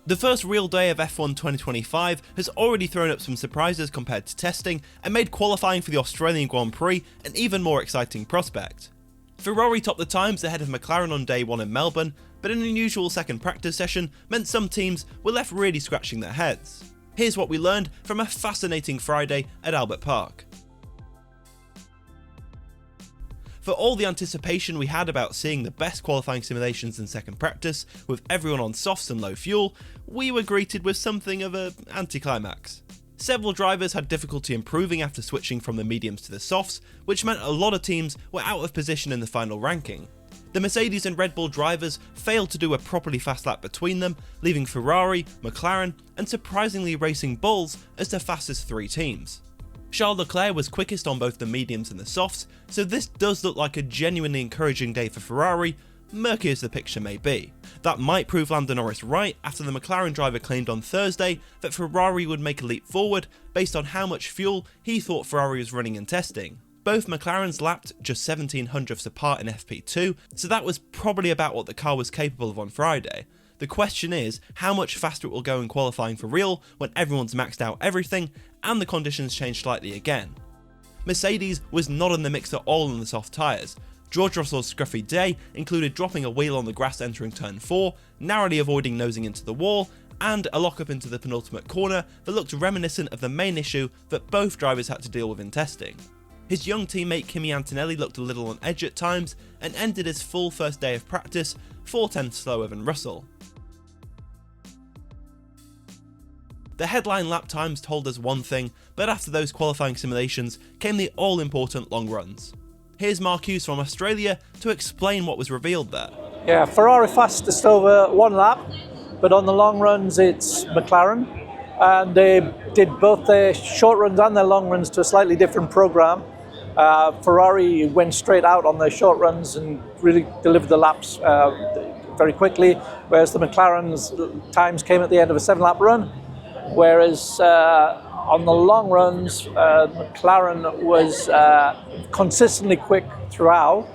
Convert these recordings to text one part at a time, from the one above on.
The first real day of F1 2025 has already thrown up some surprises compared to testing and made qualifying for the Australian Grand Prix an even more exciting prospect. Ferrari topped the times ahead of McLaren on day 1 in Melbourne, but an unusual second practice session meant some teams were left really scratching their heads. Here's what we learned from a fascinating Friday at Albert Park. For all the anticipation we had about seeing the best qualifying simulations in second practice, with everyone on softs and low fuel, we were greeted with something of an anticlimax. Several drivers had difficulty improving after switching from the mediums to the softs, which meant a lot of teams were out of position in the final ranking. The Mercedes and Red Bull drivers failed to do a properly fast lap between them, leaving Ferrari, McLaren and surprisingly Racing Bulls as the fastest three teams. Charles Leclerc was quickest on both the mediums and the softs, so this does look like a genuinely encouraging day for Ferrari, murky as the picture may be. That might prove Lando Norris right after the McLaren driver claimed on Thursday that Ferrari would make a leap forward based on how much fuel he thought Ferrari was running in testing. Both McLarens lapped just 1700ths apart in FP2, so that was probably about what the car was capable of on Friday. The question is how much faster it will go in qualifying for real when everyone's maxed out everything and the conditions change slightly again. Mercedes was not in the mix at all in the soft tyres. George Russell's scruffy day included dropping a wheel on the grass entering turn 4, narrowly avoiding nosing into the wall, and a lockup into the penultimate corner that looked reminiscent of the main issue that both drivers had to deal with in testing. His young teammate Kimi Antonelli looked a little on edge at times and ended his full first day of practice 4/10 slower than Russell. The headline lap times told us one thing, but after those qualifying simulations came the all-important long runs. Here's Marcus from Australia to explain what was revealed there. Yeah, Ferrari fastest over one lap, but on the long runs it's McLaren. And they did both their short runs and their long runs to a slightly different program. Ferrari went straight out on their short runs and really delivered the laps very quickly, whereas the McLaren's times came at the end of a 7-lap run. Whereas on the long runs, McLaren was consistently quick throughout.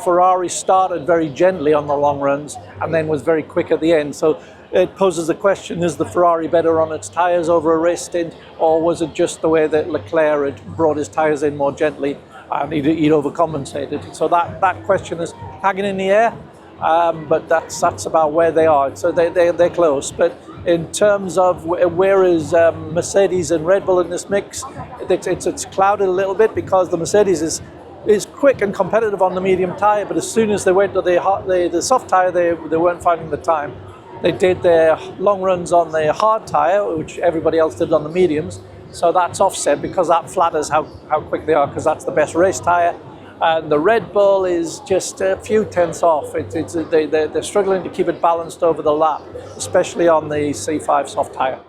Ferrari started very gently on the long runs and then was very quick at the end. So it poses the question, is the Ferrari better on its tyres over a race stint, or was it just the way that Leclerc had brought his tyres in more gently and he'd overcompensated? So that question is hanging in the air, but that's about where they are. So they're close. But in terms of where is Mercedes and Red Bull in this mix, it's clouded a little bit because the Mercedes is quick and competitive on the medium tyre, but as soon as they went to the soft tyre, they weren't finding the time. They did their long runs on the hard tyre, which everybody else did on the mediums, so that's offset because that flatters how quick they are, because that's the best race tyre. And the Red Bull is just a few tenths off. They're struggling to keep it balanced over the lap, especially on the C5 soft tyre.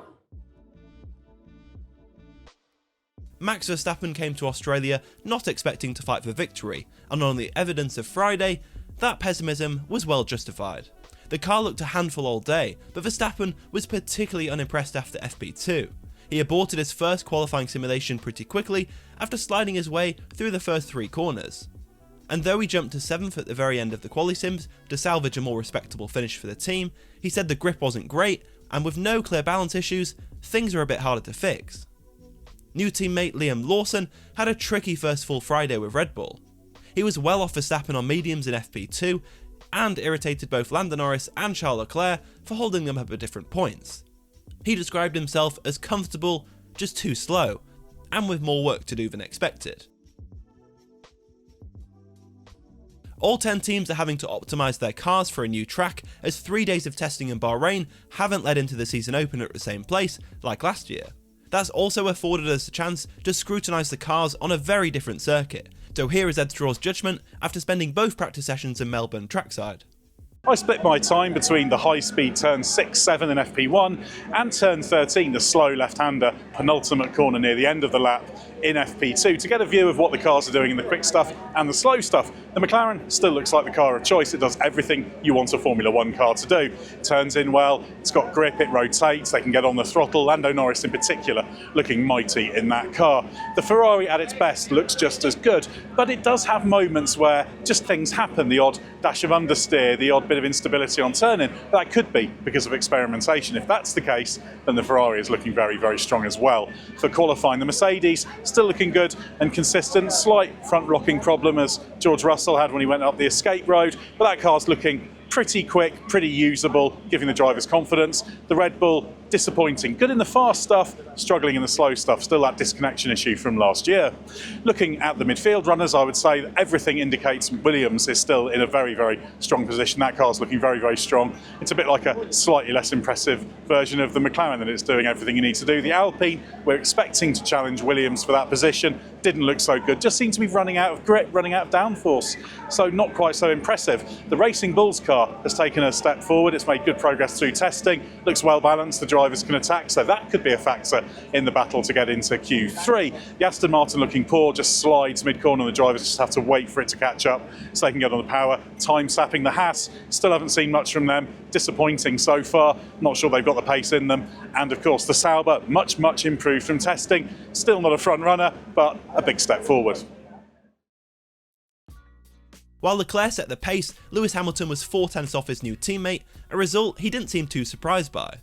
Max Verstappen came to Australia not expecting to fight for victory, and on the evidence of Friday, that pessimism was well justified. The car looked a handful all day, but Verstappen was particularly unimpressed after FP2. He aborted his first qualifying simulation pretty quickly after sliding his way through the first 3 corners. And though he jumped to 7th at the very end of the quali sims to salvage a more respectable finish for the team, he said the grip wasn't great, and with no clear balance issues, things are a bit harder to fix. New teammate Liam Lawson had a tricky first full Friday with Red Bull. He was well off Verstappen on mediums in FP2, and irritated both Lando Norris and Charles Leclerc for holding them up at different points. He described himself as comfortable, just too slow, and with more work to do than expected. All 10 teams are having to optimise their cars for a new track, as 3 days of testing in Bahrain haven't led into the season opener at the same place like last year. That's also afforded us a chance to scrutinise the cars on a very different circuit. So here is Ed Straw's judgment after spending both practice sessions in Melbourne Trackside. I split my time between the high-speed turn 6-7 in FP1 and turn 13, the slow left-hander penultimate corner near the end of the lap in FP2, to get a view of what the cars are doing in the quick stuff and the slow stuff. The McLaren still looks like the car of choice. It does everything you want a Formula 1 car to do. Turns in well, it's got grip, it rotates, they can get on the throttle. Lando Norris in particular looking mighty in that car. The Ferrari at its best looks just as good, but it does have moments where just things happen. The odd dash of understeer, the odd bit of instability on turning, but that could be because of experimentation. If that's the case, then the Ferrari is looking very, very strong as well. For qualifying, the Mercedes still looking good and consistent. Slight front rocking problem as George Russell had when he went up the escape road, but that car's looking pretty quick, pretty usable, giving the drivers confidence. The Red Bull, disappointing. Good in the fast stuff, struggling in the slow stuff. Still that disconnection issue from last year. Looking at the midfield runners, I would say that everything indicates Williams is still in a very, very strong position. That car's looking very, very strong. It's a bit like a slightly less impressive version of the McLaren, that it's doing everything you need to do. The Alpine, we're expecting to challenge Williams for that position. Didn't look so good. Just seemed to be running out of grit, running out of downforce. So not quite so impressive. The Racing Bulls car has taken a step forward. It's made good progress through testing. Looks well balanced. The drivers can attack, so that could be a factor in the battle to get into Q3. The Aston Martin looking poor, just slides mid-corner. The drivers just have to wait for it to catch up so they can get on the power. Time sapping. The Haas, still haven't seen much from them. Disappointing so far. Not sure they've got the pace in them. And of course the Sauber, much improved from testing. Still not a front runner, but a big step forward. While Leclerc set the pace, Lewis Hamilton was 4/10 off his new teammate, a result he didn't seem too surprised by.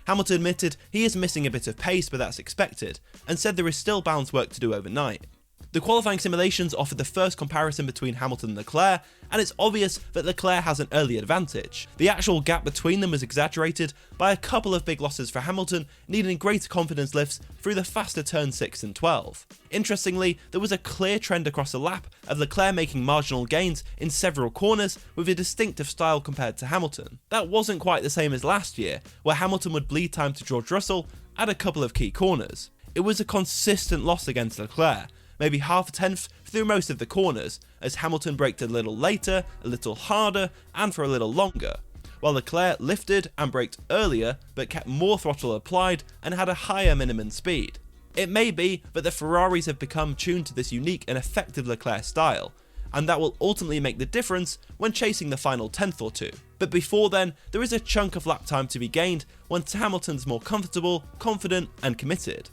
Hamilton admitted he is missing a bit of pace, but that's expected, and said there is still balance work to do overnight. The qualifying simulations offered the first comparison between Hamilton and Leclerc, and it's obvious that Leclerc has an early advantage. The actual gap between them was exaggerated by a couple of big losses for Hamilton, needing greater confidence lifts through the faster turns 6 and 12. Interestingly, there was a clear trend across the lap of Leclerc making marginal gains in several corners with a distinctive style compared to Hamilton. That wasn't quite the same as last year, where Hamilton would bleed time to George Russell at a couple of key corners. It was a consistent loss against Leclerc, maybe half a tenth through most of the corners, as Hamilton braked a little later, a little harder, and for a little longer, while Leclerc lifted and braked earlier but kept more throttle applied and had a higher minimum speed. It may be that the Ferraris have become tuned to this unique and effective Leclerc style, and that will ultimately make the difference when chasing the final tenth or two. But before then, there is a chunk of lap time to be gained once Hamilton's more comfortable, confident, and committed.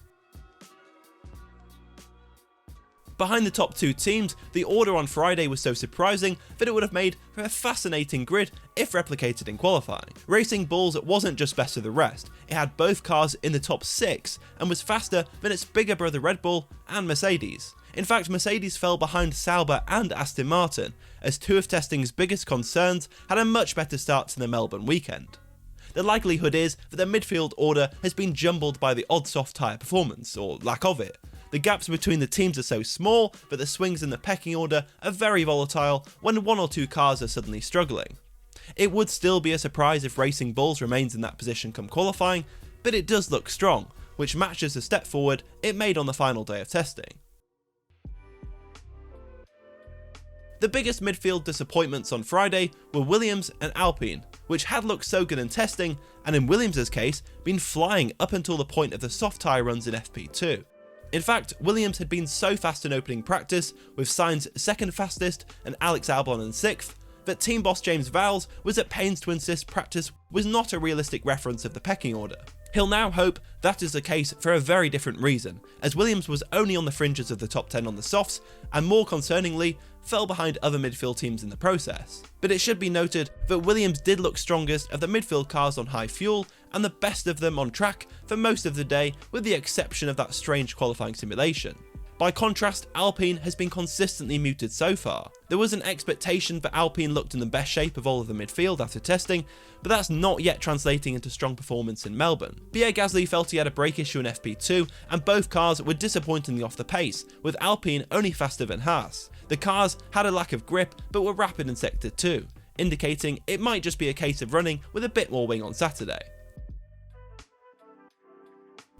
Behind the top two teams, the order on Friday was so surprising that it would have made for a fascinating grid if replicated in qualifying. Racing Bulls wasn't just best of the rest, it had both cars in the top 6 and was faster than its bigger brother Red Bull and Mercedes. In fact, Mercedes fell behind Sauber and Aston Martin, as two of testing's biggest concerns had a much better start to the Melbourne weekend. The likelihood is that the midfield order has been jumbled by the odd soft tyre performance, or lack of it. The gaps between the teams are so small, but the swings in the pecking order are very volatile when one or two cars are suddenly struggling. It would still be a surprise if Racing Bulls remains in that position come qualifying, but it does look strong, which matches the step forward it made on the final day of testing. The biggest midfield disappointments on Friday were Williams and Alpine, which had looked so good in testing, and in Williams' case, been flying up until the point of the soft tyre runs in FP2. In fact, Williams had been so fast in opening practice, with Sainz second fastest and Alex Albon in 6th, that team boss James Vowles was at pains to insist practice was not a realistic reference of the pecking order. He'll now hope that is the case for a very different reason, as Williams was only on the fringes of the top 10 on the softs, and more concerningly, fell behind other midfield teams in the process. But it should be noted that Williams did look strongest of the midfield cars on high fuel, and the best of them on track for most of the day, with the exception of that strange qualifying simulation. By contrast, Alpine has been consistently muted so far. There was an expectation that Alpine looked in the best shape of all of the midfield after testing, but that's not yet translating into strong performance in Melbourne. Pierre Gasly felt he had a brake issue in FP2, and both cars were disappointingly off the pace, with Alpine only faster than Haas. The cars had a lack of grip, but were rapid in Sector 2, indicating it might just be a case of running with a bit more wing on Saturday.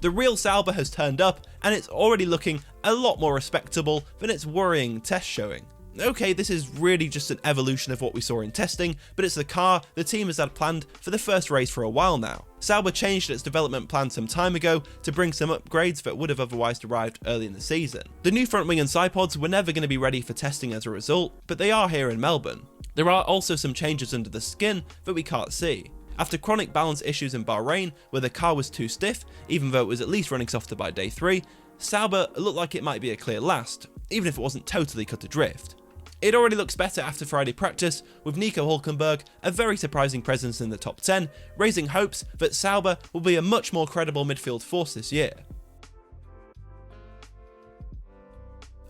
The real Sauber has turned up, and it's already looking a lot more respectable than its worrying test showing. Okay, this is really just an evolution of what we saw in testing, but it's the car the team has had planned for the first race for a while now. Sauber changed its development plan some time ago to bring some upgrades that would have otherwise arrived early in the season. The new front wing and side pods were never going to be ready for testing as a result, but they are here in Melbourne. There are also some changes under the skin that we can't see. After chronic balance issues in Bahrain, where the car was too stiff, even though it was at least running softer by day 3, Sauber looked like it might be a clear last, even if it wasn't totally cut adrift. It already looks better after Friday practice, with Nico Hülkenberg a very surprising presence in the top 10, raising hopes that Sauber will be a much more credible midfield force this year.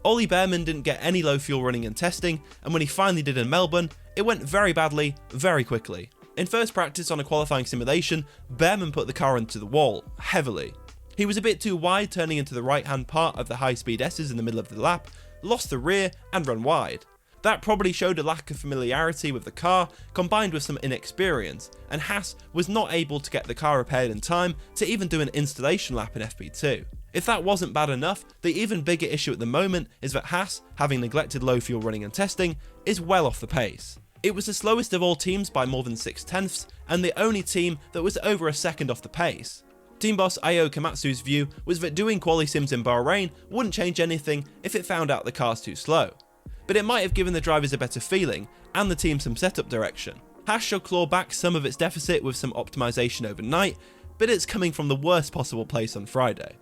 Ollie Bearman didn't get any low fuel running in testing, and when he finally did in Melbourne, it went very badly, very quickly. In first practice on a qualifying simulation, Bearman put the car into the wall, heavily. He was a bit too wide turning into the right hand part of the high speed S's in the middle of the lap, lost the rear and ran wide. That probably showed a lack of familiarity with the car, combined with some inexperience, and Haas was not able to get the car repaired in time to even do an installation lap in FP2. If that wasn't bad enough, the even bigger issue at the moment is that Haas, having neglected low fuel running and testing, is well off the pace. It was the slowest of all teams by more than 6/10, and the only team that was over a second off the pace. Team boss Ayo Komatsu's view was that doing quali sims in Bahrain wouldn't change anything if it found out the car's too slow. But it might have given the drivers a better feeling, and the team some setup direction. Haas should claw back some of its deficit with some optimisation overnight, but it's coming from the worst possible place on Friday.